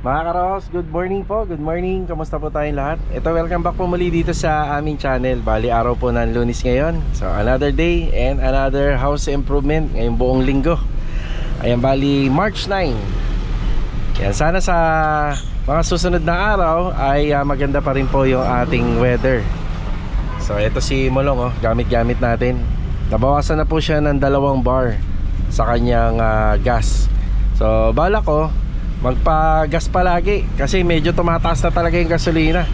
Mga Karos, good morning po. Good morning. Kamusta po tayong lahat? Ito, welcome back po muli dito sa aming channel. Bali, araw po ng Lunes ngayon. So, another day and another house improvement ngayong buong linggo. Ayan, bali, March 9. Yan, sana sa mga susunod na araw ay maganda pa rin po yung ating weather. So, ito si Molong, gamit-gamit natin. Nabawasan na po siya ng 2 bar sa kanyang gas. So, bala ko magpa-gas palagi kasi medyo tumataas na talaga yung gasolina.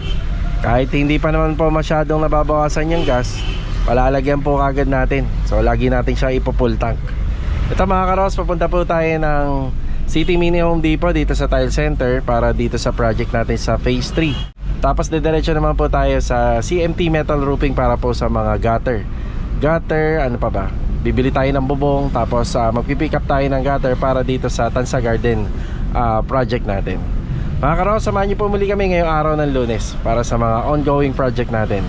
Kahit hindi pa naman po masyadong nababawasan yung gas, palalagyan po kagad natin. So lagi natin siya ipo-full tank. Ito mga Karos, papunta po tayo ng City Mini Home Depot dito sa Tile Center para dito sa project natin sa Phase 3. Tapos didiretso naman po tayo sa CMT Metal Roofing para po sa mga gutter, ano pa ba? Bibili tayo ng bubong, tapos magpipick up tayo ng gutter para dito sa Tansa Garden project natin. Mga Karos, samahan niyo po muli kami ngayong araw ng Lunes para sa mga ongoing project natin.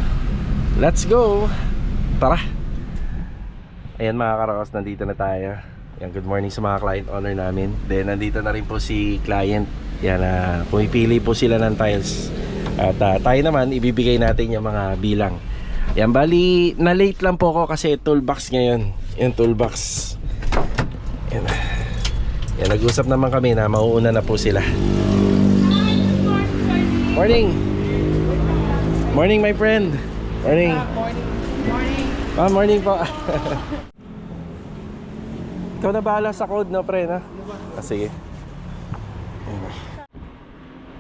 Let's go! Tara! Ayan mga Karos, nandito na tayo. Yan, good morning sa mga client owner namin. Then nandito na rin po si client. Yan, pumipili po sila ng tiles. At tayo naman, ibibigay natin yung mga bilang. Yan, bali, na-late lang po ako kasi toolbox ngayon. Yung toolbox. Yan. Yan, nag-usap naman kami na mauuna na po sila. Morning! Morning my friend! Morning! Morning! Morning po! Ikaw na bahala sa code, no, pre, na? Sige.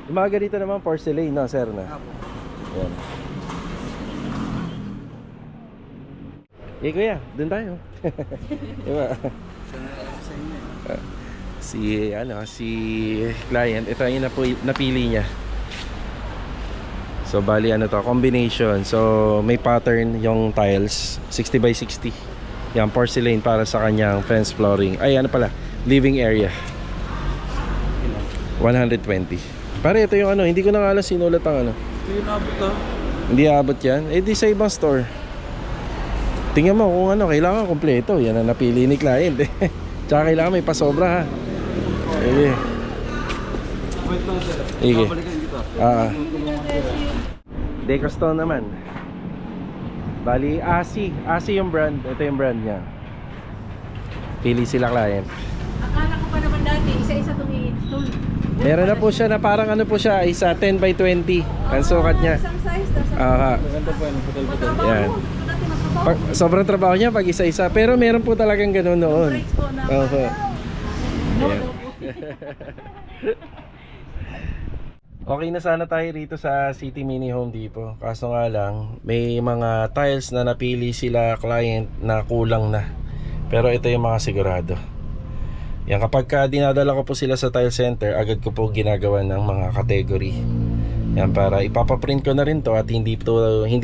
Yung mga ganito naman, porcelain, no, sir, na? Yan. Kuya, dun tayo. Diba? Si client, ito yung napili niya. So bali combination. So may pattern yung tiles, 60 by 60. Yan, porcelain para sa kanyang fence flooring. Ay, living area. 120. Pare, ito yung hindi ko na nga alam sinulat ang Hindi abot to. Hindi abot yan. Di sa ibang store. Tingnan mo kung kailangan kompleto. Yan ang napili ni client. Tsaka kailangan may pasobra, ha. Sige. Wait lang sir. Sige. Babalikan kita. Decostone naman. Bali, ASI yung brand. Ito yung brand niya. Pili sila client. Akala ko pa naman dati, isa-isa itong i-install. Meron na po siya na parang isa 10 by 20 ang sukat niya. Isang size, Maganda po yan. Putal-putal. Yan. Sobrang trabaho niya pag isa-isa. Pero meron po talagang ganun noon. Ayan. Okay na sana tayo rito sa City Mini Home Depot. Kaso nga lang, may mga tiles na napili sila client na kulang na. Pero ito yung mga sigurado. Yan, kapag dinadala ko po sila sa tile center, agad ko po ginagawa ng mga category. Yan, para ipapaprint ko na rin to at hindi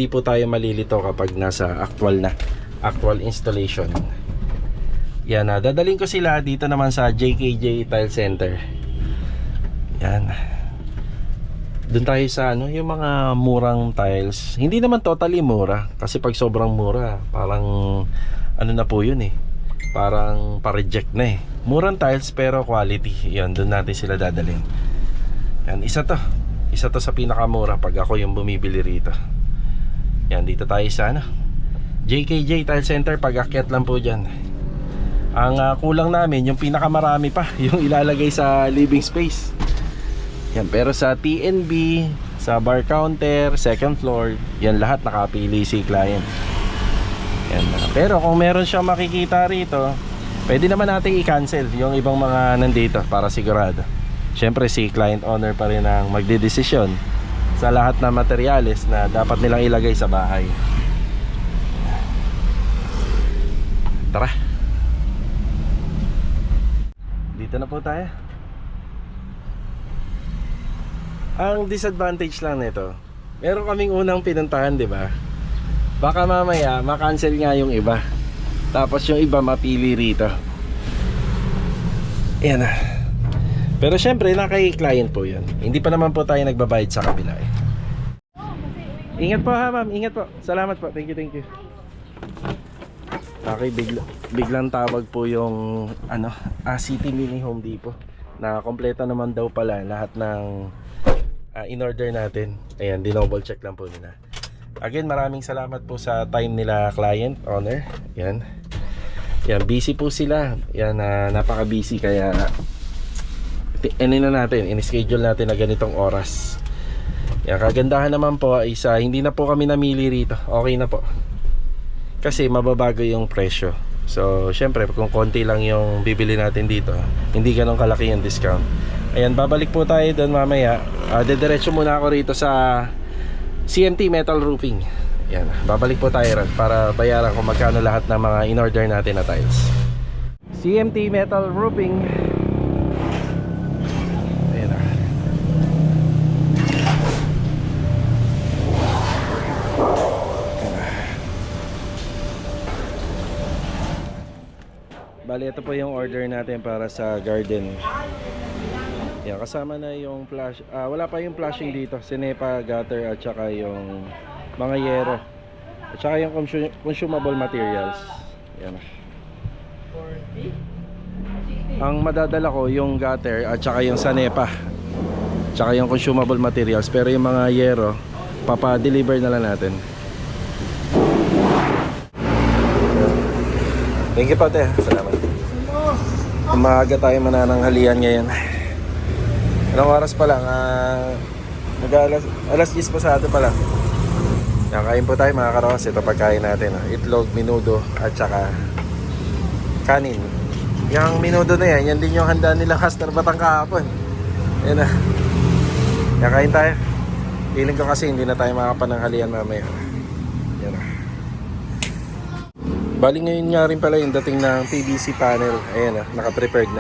po tayo malilito kapag nasa actual installation. Yan, dadalhin ko sila dito naman sa JKJ Tile Center. Yan. Doon tayo sa yung mga murang tiles. Hindi naman totally mura kasi pag sobrang mura, parang na po yun parang pa-reject na Murang tiles pero quality. Yan, doon natin sila dadalhin. Yan, isa to sa pinakamura pag ako yung bumibili rito. Yan, dito tayo sa JKJ Tile Center. Pag-akyat lang po dyan. Ang kulang namin yung pinakamarami pa, yung ilalagay sa living space. Yan, pero sa TNB, sa bar counter, second floor, yan lahat nakapili si client. Yan. Pero kung meron siyang makikita rito, pwede naman natin i-cancel yung ibang mga nandito para sigurado. Siyempre si client owner pa rin ang magdedesisyon sa lahat na materyales na dapat nilang ilagay sa bahay. Tara, dito na po tayo. Ang disadvantage lang nito, meron kaming unang pinuntahan, di ba? Baka mamaya ma-cancel nga yung iba, tapos yung iba mapili rito. Yan na. Pero syempre kay client po yun. Hindi pa naman po tayo nagbabayad sa kabila Ingat po ha ma'am, ingat po. Salamat po, thank you. Okay, biglang tawag po yung City Mini Home Depot. na kompleto naman daw pala lahat ng in-order natin. Ayan, dinoble check lang po nila. Again, maraming salamat po sa time nila, client, owner. Yan. Yan, busy po sila. Yan, napaka-busy kaya in-schedule natin na ganitong oras. Yan, kagandahan naman po is hindi na po kami namili rito. Okay na po. Kasi mababago yung presyo. So, syempre, kung konti lang yung bibili natin dito, hindi ganun kalaki yung discount. Ayan, babalik po tayo doon mamaya. Dediretso muna ako rito sa CMT Metal Roofing. Yan, babalik po tayo ron para bayaran kung magkano lahat ng mga in-order natin na tiles. CMT Metal Roofing. Ayan na. Bali, ito po yung order natin para sa garden. Yan, kasama na yung flash, wala pa yung flashing dito, sinepa, gutter at saka yung mga yero at saka yung consumable materials. Yan. Ang madadala ko yung gutter at saka yung sanepa at saka yung consumable materials, pero yung mga yero papa-deliver na lang natin. Thank you, Pate. Salamat. Umaga tayo manananghalian ngayon. Anong oras pa lang? Alas 10 pa sa atin pa lang. Nakain po tayo mga karos. Ito pagkain natin. Itlog, minudo at saka kanin. Yung minudo na yan din yung handa nila Castor Batang kahapon. Yan na. Nakain tayo. Feeling ko kasi hindi na tayo makapananghalian mamaya. Yan na. Bali ngayon nga rin pala yung dating ng PVC panel. Ayan na, naka-prepared na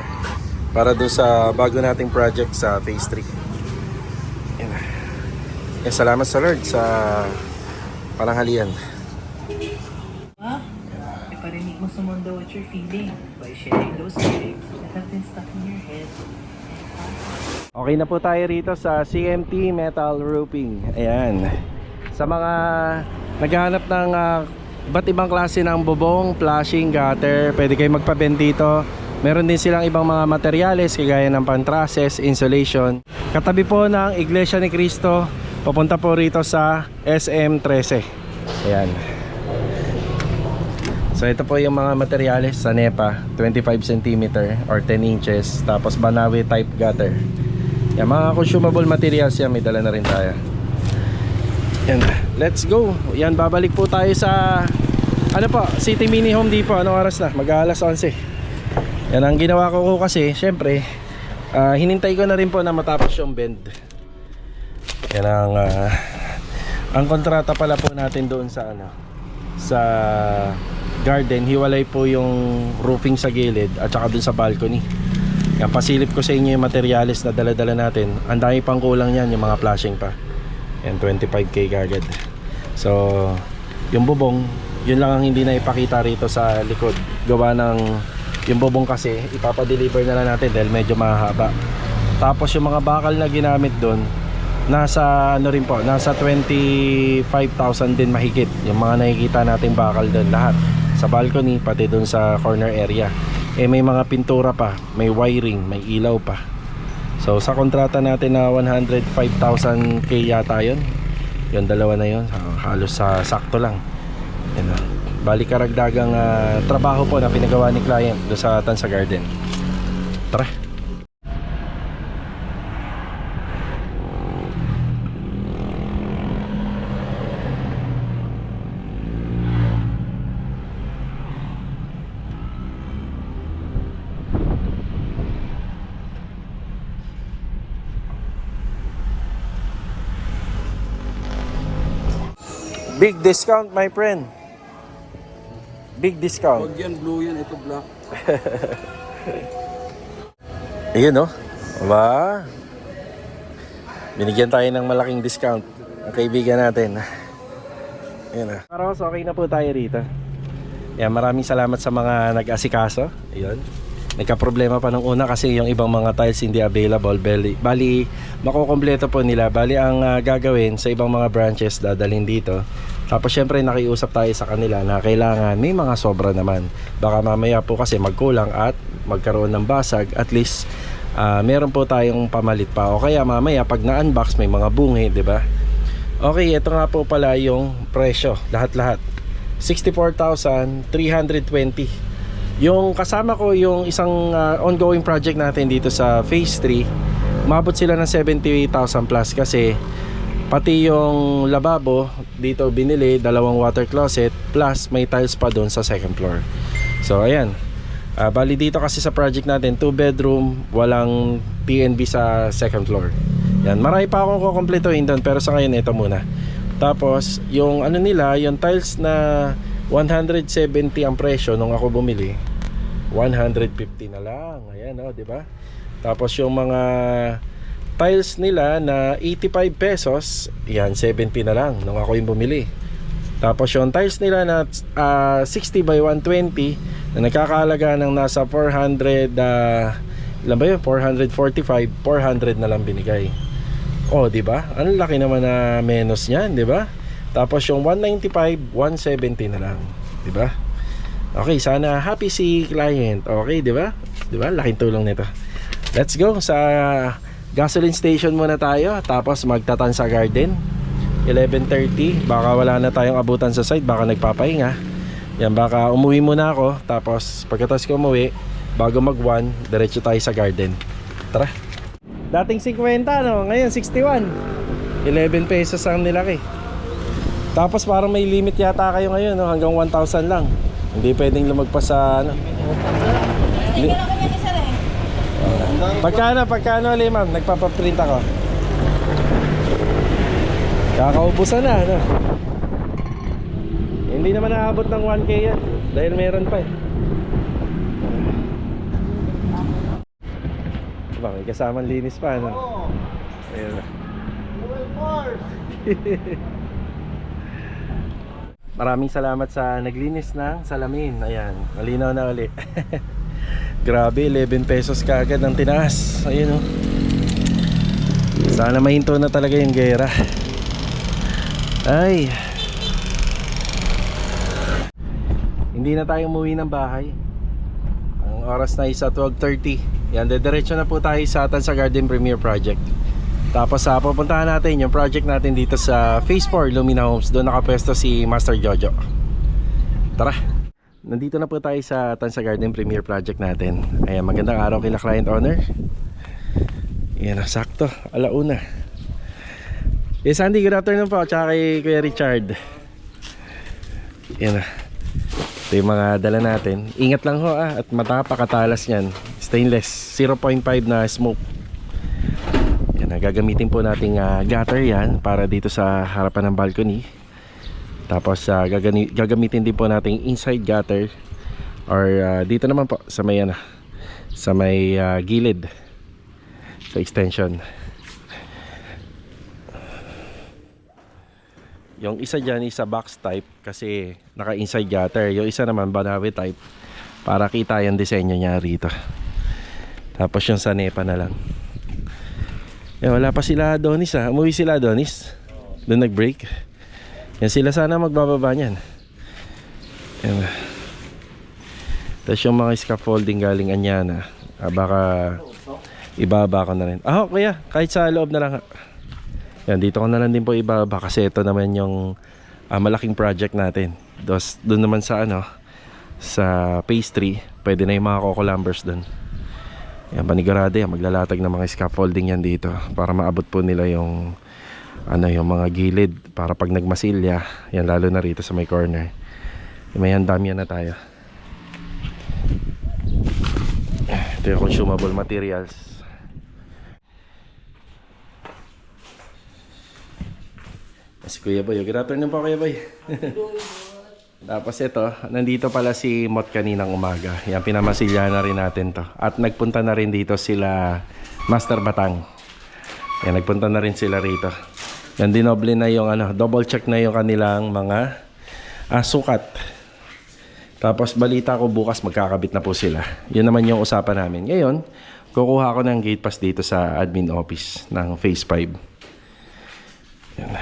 para doon sa bago nating project sa phase 3. Ayan na. Salamat sa Lord sa pananghalian. Iparinig mo sa mundo what you're feeling by sharing those lyrics that have been stuck in your head. Okay na po tayo rito sa CMT Metal Roofing. Ayan. Sa mga naghahanap ng iba't ibang klase ng bubong, flashing, gutter, pwede kayo magpa-bend dito. Meron din silang ibang mga materyales kagaya ng pantrases, insulation. Katabi po ng Iglesia ni Cristo, papunta po rito sa SM13. Ayan. So ito po yung mga materyales sa NEPA, 25 cm or 10 inches, tapos Banawi type gutter. Yan, mga consumable materials yan, may dala na rin tayo. Yan, let's go. Yan, babalik po tayo sa City Mini Home Depot. Anong oras na? Mag-alas 11. Yan ang ginawa ko kasi, syempre, hinintay ko na rin po na matapos yung bend. Yan ang kontrata pala po natin doon sa sa garden. Hiwalay po yung roofing sa gilid at saka doon sa balcony. Yan, pasilip ko sa inyo yung materials na dala-dala natin. Ang dami pang kulang yan, yung mga flashing pa. Yan, 25k kagad. So, yung bubong, yun lang ang hindi na ipakita rito sa likod. Gawa ng yung bubong kasi ipapadeliver na lang natin dahil medyo mahaba. Tapos yung mga bakal na ginamit doon, nasa rin po, nasa 25,000 din mahigit. Yung mga nakikita nating bakal doon lahat. Sa balcony, pati doon sa corner area. May mga pintura pa, may wiring, may ilaw pa. So sa kontrata natin na 105,000k yata yun. Yung dalawa na yun, halos sakto lang. Yan na. Bali karagdagang trabaho po na pinagawa ni client doon sa Tansa Garden. Tara. Big discount, my friend. Big discount. Huwag yan, blue yan, ito black. Ayun oh. Ba? Binigyan tayo ng malaking discount ang kaibigan natin. Ayun oh. Karos, okay na po tayo rito. Yan, maraming salamat sa mga nag-asikaso. Ayun. Nagka-problema pa nung una kasi yung ibang mga tiles hindi available. Bali, makukompleto po nila. Bali, ang gagawin sa ibang mga branches dadalhin dito. Tapos syempre nakiusap tayo sa kanila na kailangan may mga sobra naman. Baka mamaya po kasi magkulang at magkaroon ng basag. At least meron po tayong pamalit pa, o kaya mamaya pag na-unbox may mga bungi, di ba? Okay, ito nga po pala yung presyo, lahat-lahat 64,320. Yung kasama ko yung isang ongoing project natin dito sa phase 3, umabot sila ng 78,000 plus kasi pati yung lababo dito binili, dalawang water closet plus may tiles pa doon sa second floor. So ayan, bali dito kasi sa project natin 2 bedroom, walang PNB sa second floor. Yan, marami pa akong kukumpletuhin doon pero sa ngayon ito muna. Tapos yung ano nila, yung tiles na 170 ang presyo nung ako bumili, 150 na lang. Ayan, oh, di ba? Tapos yung mga tiles nila na 85 pesos, yan 70 na lang nung ako yung bumili. Tapos yung tiles nila na 60 by 120 na nagkakahalaga ng nasa 400, ilan ba yun? 445, 400 na lang binigay. Oh, di ba? Ang laki naman na menos niyan, di ba? Tapos yung 195, 170 na lang, di ba? Okay, sana happy si client. Okay, di ba? Di ba? Laking tulong nito. Let's go sa gasoline station muna tayo, tapos magtatan sa garden. 11:30, baka wala na tayong abutan sa site, baka nagpapahinga. Yan, baka umuwi muna ako, tapos pagkatapos ko umuwi, bago mag-1, diretso tayo sa garden. Tara. Dating 50, no? Ngayon 61. 11 pesos ang nilaki. Tapos parang may limit yata kayo ngayon, no? Hanggang 1,000 lang. Hindi pwedeng lumagpas sa ano. Pagkano ulit, ma'am? Nagpapaprint ako. Kakaubusan na, no? Hindi naman naabot ng 1K yan dahil meron pa eh. Diba, may kasamang linis pa, no? Ayun. Maraming salamat sa naglinis ng salamin. Ayan, malinaw na ulit. Grabe, 11 pesos kaagad ang tinaas. Ayun, oh. Sana mahinto na talaga yung gera. Ay, hindi na tayo umuwi ng bahay. Ang oras na isa 12:30. Yan, diretso na po tayo sa Tansa Garden Premier Project. Tapos pupuntahan natin yung project natin dito sa Phase 4 Lumina Homes. Doon nakapwesto si Master Jojo. Tara. Nandito na po tayo sa Tansa Garden Premier Project natin. Ayan, magandang araw kila client owner. Yan, sakto, alauna. Yes, Sandy, good afternoon po. Tsaka kay Kuya Richard. Yan na. Ito yung mga dala natin. Ingat lang ho at matapakatalas yan. Stainless, 0.5 na smoke. Yan, gagamitin po nating gutter yan para dito sa harapan ng balcony. Tapos gagamitin din po nating inside gutter or dito naman po sa may sa may gilid sa extension. Yung isa dyan is a box type kasi naka inside gutter. Yung isa naman banawe type para kita yung disenyo niya rito. Tapos yung sa nepa na lang. Yan, wala pa sila Adonis ha. Umuwi sila Adonis. Doon nag-break. Yan, sila sana magbababa niyan. Yan. Tapos yung mga scaffolding galing Anyana, baka ibaba ko na rin. Kuya, kahit sa loob na lang. Yan, dito ko na lang din po ibaba kasi ito naman yung malaking project natin. Doon naman sa sa phase 3, pwede na yung mga coco lumbers doon. Yan, panigurado yan, maglalatag ng mga scaffolding yan dito para maabot po nila yung yung mga gilid para pag nagmasilya, yan, lalo na rito sa may corner. May handam yan na tayo. Ito yung consumable materials. Si Kuya Boy, good afternoon po Kuya Boy. Tapos ito, nandito pala si Mot kaninang umaga. Yan, pinamasilya na rin natin to. At nagpunta na rin dito sila Master Batang. Yan, nagpunta na rin sila rito. Yan, dinoble na yung double check na yung kanilang mga sukat. Tapos balita ko bukas magkakabit na po sila. Yun naman yung usapan namin. Ngayon, kukuha ko ng gate pass dito sa admin office ng Phase 5. Yan.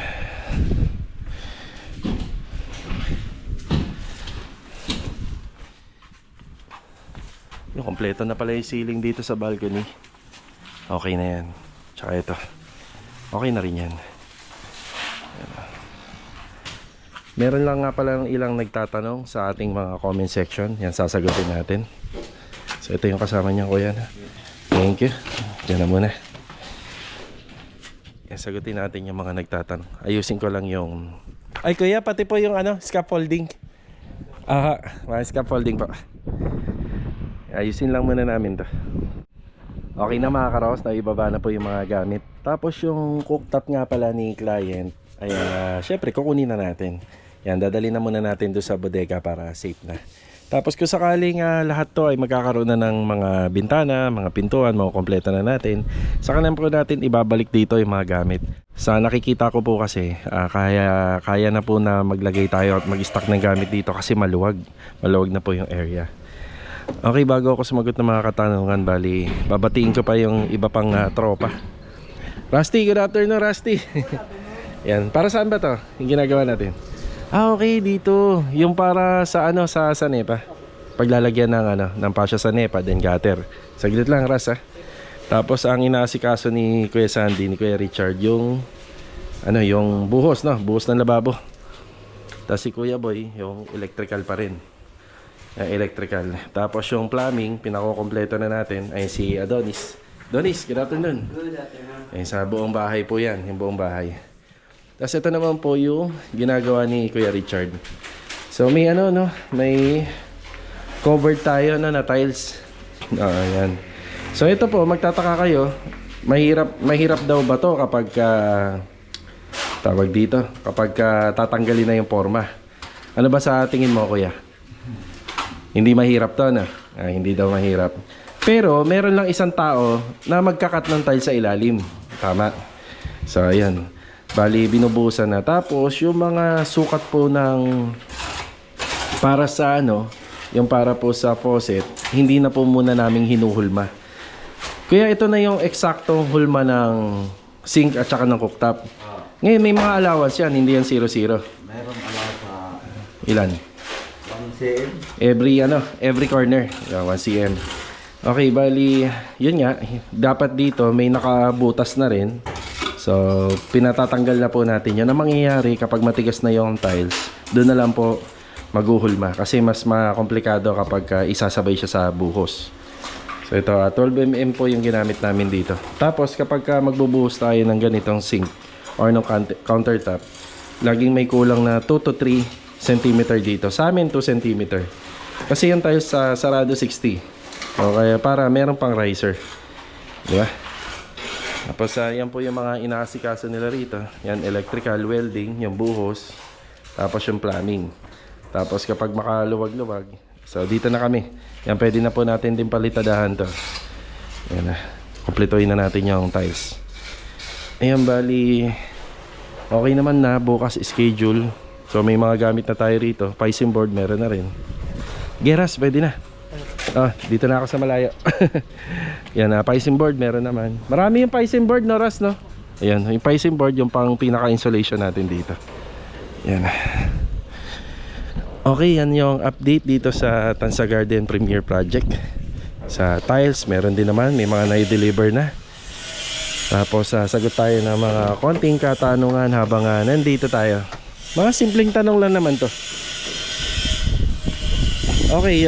Yung kompleto na pala yung ceiling dito sa balcony. Okay na yan. Tsaka ito. Okay na rin yan. Meron lang nga pala ng ilang nagtatanong sa ating mga comment section. Yan, sasagutin natin. So ito yung kasama niya, kuya na. Thank you. Diyan na muna. Yan, sagutin natin yung mga nagtatanong. Ayusin ko lang yung... Ay kuya, pati po yung scaffolding. Mga scaffolding po. Ayusin lang muna namin to. Okay na mga karos, naibaba na po yung mga gamit. Tapos yung cooktop nga pala ni client, ay syempre kukunin na natin. Yan, dadali na muna natin doon sa bodega para safe na. Tapos kung sakaling lahat to ay magkakaroon na ng mga bintana, mga pintuan, makukompleto na natin, saka na po natin ibabalik dito yung mga gamit. Sa nakikita ko po kasi, kaya na po na maglagay tayo at mag-stock ng gamit dito kasi maluwag. Maluwag na po yung area. Okay, bago ako sumagot ng mga katanungan, bali, babatiin ko pa yung iba pang tropa. Rusty, good afternoon Rusty. Yan, para saan ba to? Yung ginagawa natin? Okay, dito. Yung para sa sa NEPA. Paglalagyan ng pasya sa NEPA, then gutter. Saglit lang, Ras, ha. Tapos ang inaasikaso ni Kuya Sandy, ni Kuya Richard, yung yung buhos, no? Buhos ng lababo. Tapos si Kuya Boy, yung electrical pa rin. Electrical. Tapos yung plumbing, pinakokompleto na natin, ay si Adonis. Adonis, good afternoon. Good afternoon. Ay, sa buong bahay po yan, yung buong bahay. Tapos ito naman po yung ginagawa ni Kuya Richard. So may may covered tayo na tiles. Ayan. So ito po, magtataka kayo, mahirap daw ba to kapag tawag dito, kapag tatanggalin na yung forma. Ano ba sa tingin mo, Kuya? Hindi mahirap to, no? Hindi daw mahirap. Pero meron lang isang tao na magkakat ng tiles sa ilalim. Tama. So ayan. Bali, binubusan na. Tapos, yung mga sukat po ng para sa yung para po sa faucet, hindi na po muna naming hinuhulma. Kaya ito na yung eksaktong hulma ng sink at saka ng cooktop. Ngayon, may mga allowance yan, hindi yan 0-0. Meron allowance sa Ilan? 1 cm. Every corner. 1 cm. Okay, bali, yun nga, dapat dito may nakabutas na rin. So, pinatatanggal na po natin yun. Ang mangyayari kapag matigas na yung tiles, doon na lang po maghuhulma. Kasi mas makomplikado kapag isasabay siya sa buhos. So, ito, 12mm po yung ginamit namin dito. Tapos, kapag magbubuhos tayo ng ganitong sink or ng countertop, laging may kulang na 2 to 3 cm dito. Sa amin, 2 cm. Kasi yung tiles sa sarado 60. O kaya para meron pang riser. Diba? Tapos yan po yung mga inaasikaso nila rito. Yan, electrical, welding, yung buhos. Tapos yung plumbing. Tapos kapag makaluwag-luwag, so dito na kami. Yan, pwede na po natin din palitadahan to. Yan na. Kumpletuhin na natin yung tiles. Ayan, bali okay naman na. Bukas schedule. So may mga gamit na tayo rito. Picing board meron na rin. Geras, pwede na. Dito na ako sa malayo. Yan, picing board meron naman. Marami yung picing board, no, Ras, no? Ayan, yung picing board, yung pang pinaka-insulation natin dito. Yan. Okay, yan yung update dito sa Tansa Garden Premier Project. Sa tiles, meron din naman. May mga na-deliver na. Tapos, sagot tayo ng mga konting katanungan habang nandito tayo. Mga simpleng tanong lang naman to. Okay,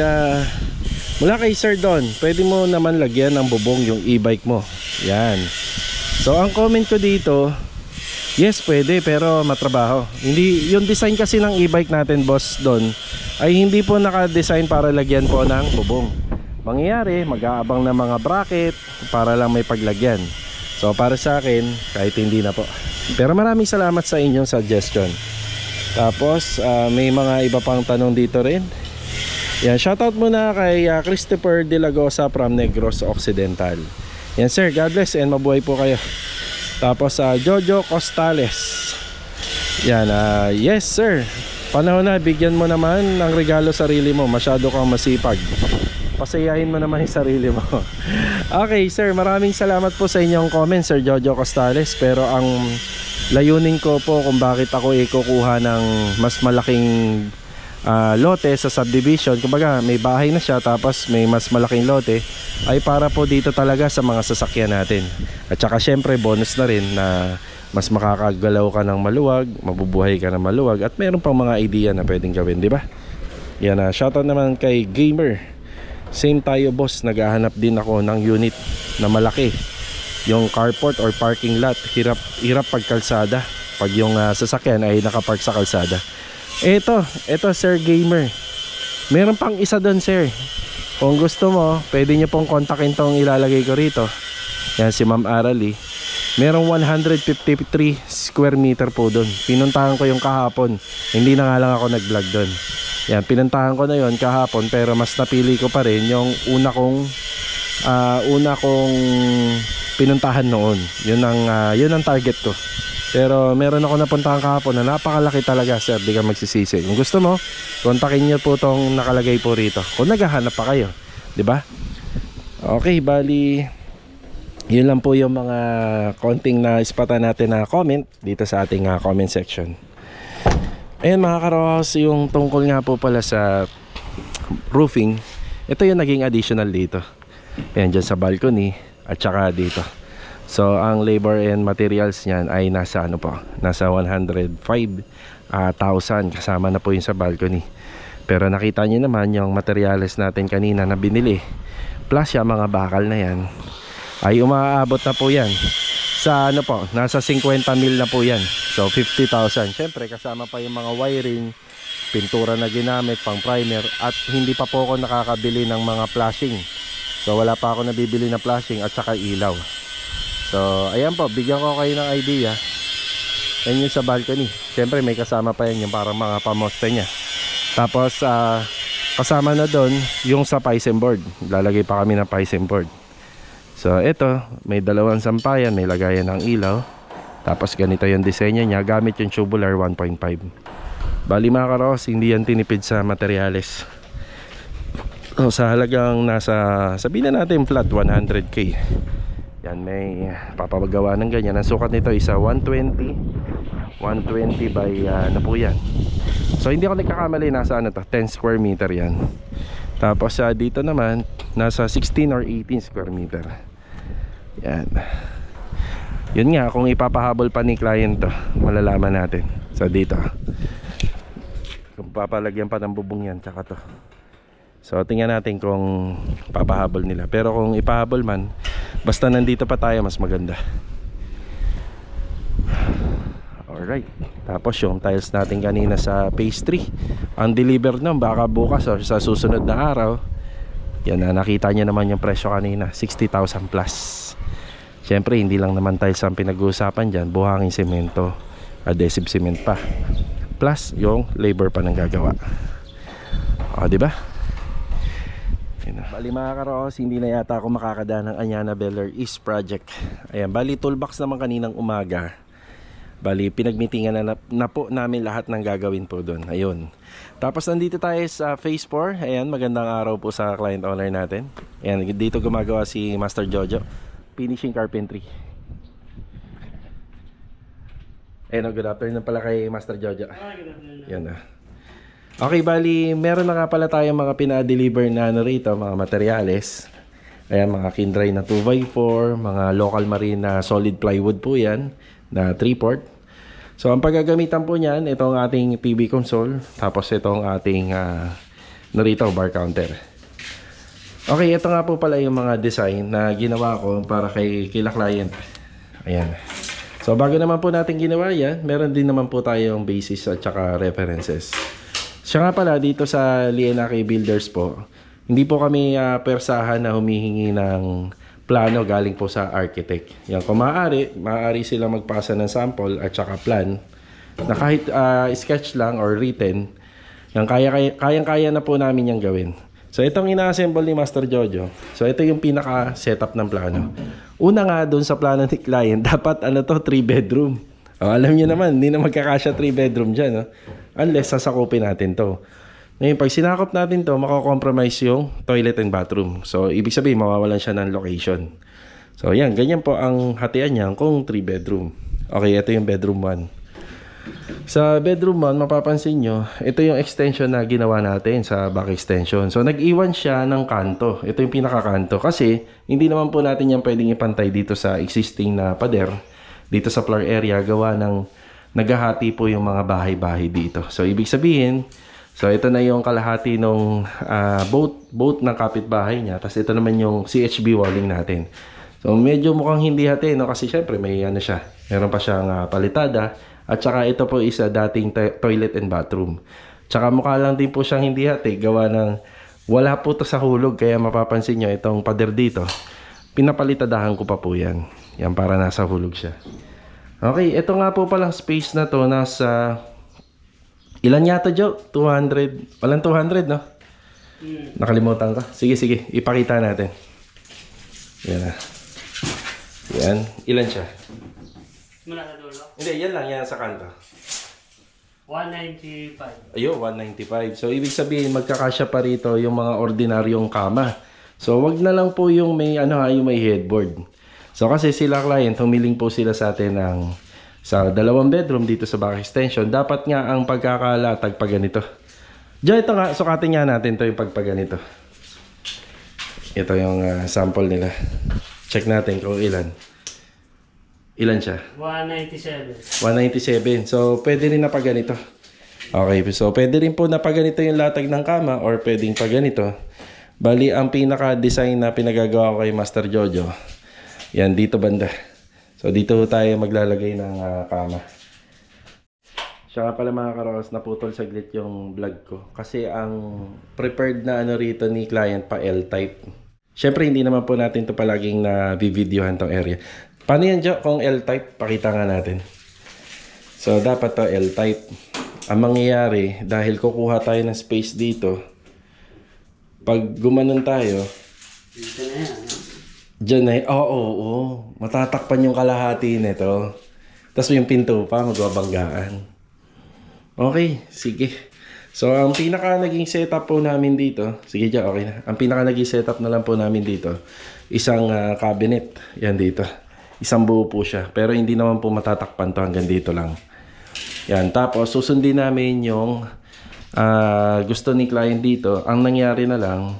mula kay Sir Don, pwede mo naman lagyan ng bubong yung e-bike mo. Yan. So ang comment ko dito, yes pwede pero matrabaho. Hindi, yung design kasi ng e-bike natin, Boss Don, ay hindi po naka-design para lagyan po ng bubong. Mangyayari, mag-aabang ng mga bracket para lang may paglagyan. So para sa akin, kahit hindi na po. Pero maraming salamat sa inyong suggestion. Tapos may mga iba pang tanong dito rin. Yan, shoutout muna kay Christopher De La Gosa from Negros Occidental. Yan sir, God bless and mabuhay po kayo. Tapos Jojo Costales. Yan, yes sir. Panahon na, bigyan mo naman ng regalo sarili mo. Masyado kang masipag. Pasayahin mo naman yung sarili mo. Okay sir, maraming salamat po sa inyong comment, Sir Jojo Costales. Pero ang layunin ko po kung bakit ako kukuha ng mas malaking lote sa subdivision, kumbaga may bahay na siya tapos may mas malaking lote, ay para po dito talaga sa mga sasakyan natin. At saka syempre bonus na rin na mas makakagalaw ka ng maluwag, mabubuhay ka ng maluwag, at meron pang mga idea na pwedeng gawin, di ba? Yan, shoutout naman kay Gamer. Same tayo boss, naghahanap din ako ng unit na malaki. Yung carport or parking lot, hirap pagkalsada pag yung sasakyan ay nakapark sa kalsada. Ito Sir Gamer, meron pang isa doon sir. Kung gusto mo, pwede nyo pong kontakin tong ilalagay ko rito. Yan si Ma'am Arali. Merong 153 square meter po doon. Pinuntahan ko yung kahapon, hindi na nga lang ako nag-vlog doon. Yan, pinuntahan ko na yon kahapon, pero mas napili ko pa rin yung una kong pinuntahan noon. Yun ang target ko. Pero meron ako napuntahan kahapon na napakalaki talaga sir, di ka magsisisi. Kung gusto mo, kontakin nyo po tong nakalagay po rito kung naghahanap pa kayo, di ba? Okay, bali yun lang po yung mga konting na ispatan natin na comment dito sa ating comment section. Ayan mga karoos, yung tungkol nga po pala sa roofing, ito yung naging additional dito. Ayan, dyan sa balcony at saka dito. So ang labor and materials niyan ay nasa nasa 105,000 kasama na po yung sa balcony. Pero nakita niyo naman yung materials natin kanina na binili plus yung mga bakal na yan ay umaabot na po yan sa nasa 50 mil na po yan. So 50,000. Syempre kasama pa yung mga wiring, pintura na ginamit, pang primer, at hindi pa po ako nakakabili ng mga flashing. So wala pa ako nabibili na flashing at saka ilaw. So ayan po, bigyan ko kayo ng idea. Yan yung sa balcony. Siyempre may kasama pa yan yung parang mga pamoste nya. Tapos kasama na doon yung sa Piscine board. Lalagay pa kami ng Piscine board. So ito, may dalawang sampayan, may lagayan ng ilaw. Tapos ganito yung disenyo nya, gamit yung tubular 1.5. Bali mga karos, hindi yan tinipid sa materyales. So sa halagang sabihin na natin flat 100k. Yan, may papagawa ng ganyan. Ang sukat nito isa 120 by po yan. So hindi ako nagkakamali, nasa 10 square meter yan. Tapos dito naman nasa 16 or 18 square meter. Yan. Yun nga, kung ipapahabol pa ni client to, malalaman natin. So dito, kung papalagyan pa ng bubong yan, tsaka to. So tingnan natin kung papahabol nila. Pero kung ipahabol man, basta nandito pa tayo, mas maganda. Alright. Tapos yung tiles natin kanina sa phase 3, ang deliver nun baka bukas o sa susunod na araw. Yan na, nakita nyo naman yung presyo kanina, 60,000 plus. Siyempre hindi lang naman tiles ang pinag-uusapan dyan, buhangin semento, adhesive cement pa, plus yung labor pa ng gagawa. O diba? Bali mga karos, hindi na yata ako makakada ng Anyana Beller East Project. Ayan, bali toolbox naman kaninang umaga. Bali pinagmitingan na po namin lahat ng gagawin po doon. Ayun. Tapos nandito tayo sa phase 4. Ayan, magandang araw po sa client owner natin. Ayan, dito gumagawa si Master Jojo, finishing carpentry. Ayan, good afternoon pala kay Master Jojo. Yan na. Okay, bali, meron na nga pala tayong mga pina-deliver na rito, mga materyales. Ayan, mga kindray na 2x4, mga local marine na solid plywood po yan, na 3-port. So, ang paggagamitan po niyan, itong ating TV console, tapos itong ating narito, bar counter. Okay, ito nga po pala yung mga design na ginawa ko para kila client. Ayan. So, bago naman po natin ginawa yan, meron din naman po tayong basis at saka references. Siya nga pala, dito sa Lienake Builders po, hindi po kami persahan na humihingi ng plano galing po sa architect. Yan, kung maaari sila magpasa ng sample at saka plan na kahit sketch lang or written, yan, kayang-kaya na po namin yung gawin. So itong ina-assemble ni Master Jojo, so ito yung pinaka-setup ng plano. Una nga doon sa plano ni client, dapat 3 bedroom. Alam niyo naman, hindi na magkakasya 3 bedroom dyan, no? Unless sasakupin natin to. Ngayon, pag sinakop natin to, makakompromise yung toilet and bathroom. So, ibig sabihin, mawawalan siya ng location. So, yan. Ganyan po ang hatian niya kung 3 bedroom. Okay, ito yung bedroom 1. Sa bedroom 1, mapapansin nyo, ito yung extension na ginawa natin sa back extension. So, nag-iwan siya ng kanto. Ito yung pinakakanto. Kasi, hindi naman po natin yan pwedeng ipantay dito sa existing na pader. Dito sa floor area, gawa ng naghahati po yung mga bahay-bahay dito. So, ibig sabihin, so ito na yung kalahati ng boat ng kapitbahay niya. Tapos, ito naman yung CHB walling natin. So, medyo mukhang hindi hati, no? Kasi, syempre, may ano siya. Meron pa siyang palitada. At saka ito po is dating toilet and bathroom. Tsaka mukha lang din po siyang hindi hati. Gawa ng wala po to sa hulog. Kaya mapapansin nyo itong pader dito. Pinapalitadahan ko pa po yan. Yan para nasa hulog siya. Okay, ito nga po palang space na to. Nasa ilan yata, Joe? 200. Walang 200, no? Nakalimutan ko. Sige, sige. Ipakita natin. Yan na. Yan. Ilan siya? Mula sa dulo? Hindi, yan lang. Yan sa kanto. 195. Ayun, 195. So, ibig sabihin, magkakasya pa rito yung mga ordinaryong kama. So, wag na lang po yung may, yung may headboard. So, kasi sila client, humiling po sila sa atin ng sa 2 bedroom dito sa back extension. Dapat nga ang pagkakalatag pag ganito. Diyan, ito nga, sukatin nga natin to yung pagpaganito. Ito yung sample nila. Check natin kung ilan. Ilan siya? 197. 197. So, pwede rin na pag ganito. Okay, so pwede rin po na pag ganito yung latag ng kama or pwedeng pag ganito. Bali, ang pinaka-design na pinagagawa ko kay Master Jojo, yan, dito banda. So, dito tayo maglalagay ng kama. Siya pala mga karos, naputol saglit yung vlog ko. Kasi ang prepared na rito ni client pa L-type. Siyempre, hindi naman po natin ito palaging na-videohan tong area. Paano yan, Jo? Kung L-type, pakita nga natin. So, dapat to L-type. Ang mangyayari, dahil kukuha tayo ng space dito, pag gumanon tayo, Dito na yan. dyan na, oo. Matatakpan yung kalahati nito. Tapos yung pinto pa, magbabanggaan. Okay, sige. So, ang pinaka naging setup po namin dito, sige dyan, okay na. Ang pinaka naging setup na lang po namin dito, isang cabinet. Yan dito. Isang buo po siya. Pero hindi naman po matatakpan to, hanggang dito lang. Yan. Tapos, susundin namin yung gusto ni client dito. Ang nangyari na lang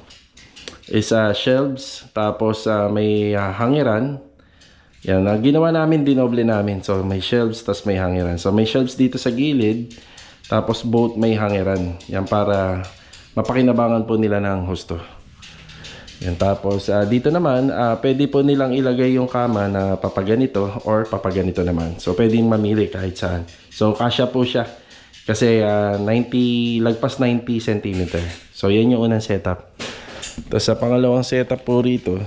is shelves. Tapos, may hangiran. Yan. Ginawa namin, dinoble namin. So, may shelves, tapos may hangiran. So, may shelves dito sa gilid. Tapos, both may hangiran. Yan para mapakinabangan po nila ng husto. Yan, tapos dito naman, pwede po nilang ilagay yung kama na papaganito or papaganito naman. So, pwedeng mamili kahit saan. So, kasya po siya. Kasi lagpas 90 cm. So, yan yung unang setup. Tapos, sa pangalawang setup po rito,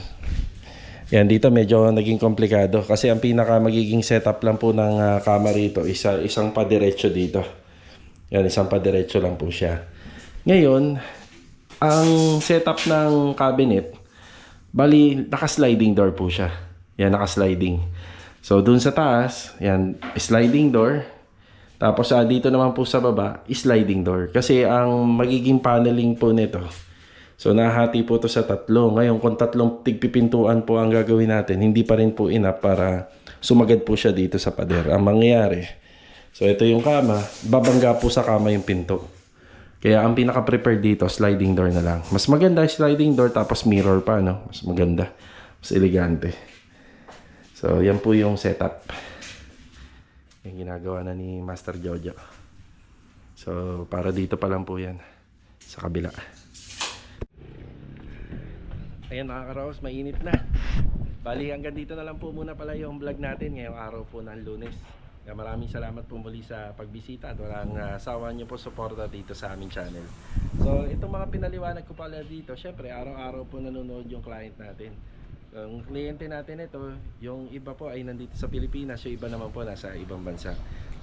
yan, dito medyo naging komplikado. Kasi ang pinaka magiging setup lang po ng kama rito, isang padiretso dito. Yan, isang padiretso lang po siya. Ngayon, ang setup ng cabinet, bali, naka-sliding door po siya. Yan, naka-sliding. So, dun sa taas, yan, sliding door. Tapos, dito naman po sa baba, sliding door. Kasi, ang magiging paneling po nito, so, nahati po to sa 3. Ngayon, kung 3 tigpipintuan po ang gagawin natin, hindi pa rin po enough para sumagad po siya dito sa pader. Ang mangyayari, so, ito yung kama, babangga po sa kama yung pinto. Kaya ang pinaka-prepared dito, sliding door na lang. Mas maganda sliding door tapos mirror pa, no? Mas maganda. Mas elegante. So, yan po yung setup. Yung ginagawa na ni Master Jojo. So, para dito pa lang po yan. Sa kabila. Ayan mga karaos, mainit na. Bali, hanggang dito na lang po muna pala yung vlog natin ngayong araw po ng Lunes. Maraming salamat po muli sa pagbisita at walang sawa nyo po suporta dito sa aming channel. So, itong mga pinaliwanag ko pala dito, syempre araw-araw po nanonood yung client natin. Ang kliyente natin ito, yung iba po ay nandito sa Pilipinas, yung iba naman po nasa ibang bansa.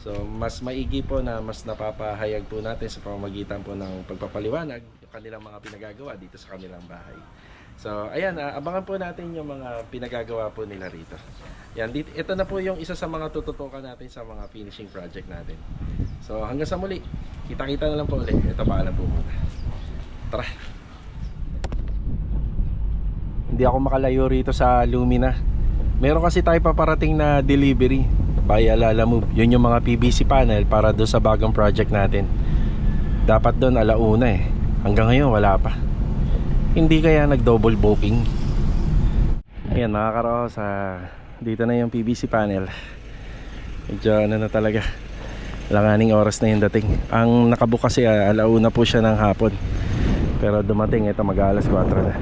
So, mas maigi po na mas napapahayag po natin sa pamamagitan po ng pagpapaliwanag yung kanilang mga pinagagawa dito sa kanilang bahay. So, ayan, abangan po natin yung mga pinagagawa po nila rito. Yan, ito na po yung isa sa mga tututukan natin sa mga finishing project natin. So, hanggang sa muli. Kita-kita na lang po ulit. Ito, paalam po muna. Tara! Hindi ako makalayo rito sa Lumina. Meron kasi tayo paparating na delivery. by Alala Move. Yun yung mga PVC panel para doon sa bagong project natin. Dapat doon alauna eh. Hanggang ngayon wala pa. Hindi kaya nag-double booking. Ayan mga karosa, dito na yung PVC panel. Medyo ano na talaga, langaning oras na yung dating. Ang nakabook kasi alauna po siya ng hapon, pero dumating ito mag-alas 4 na.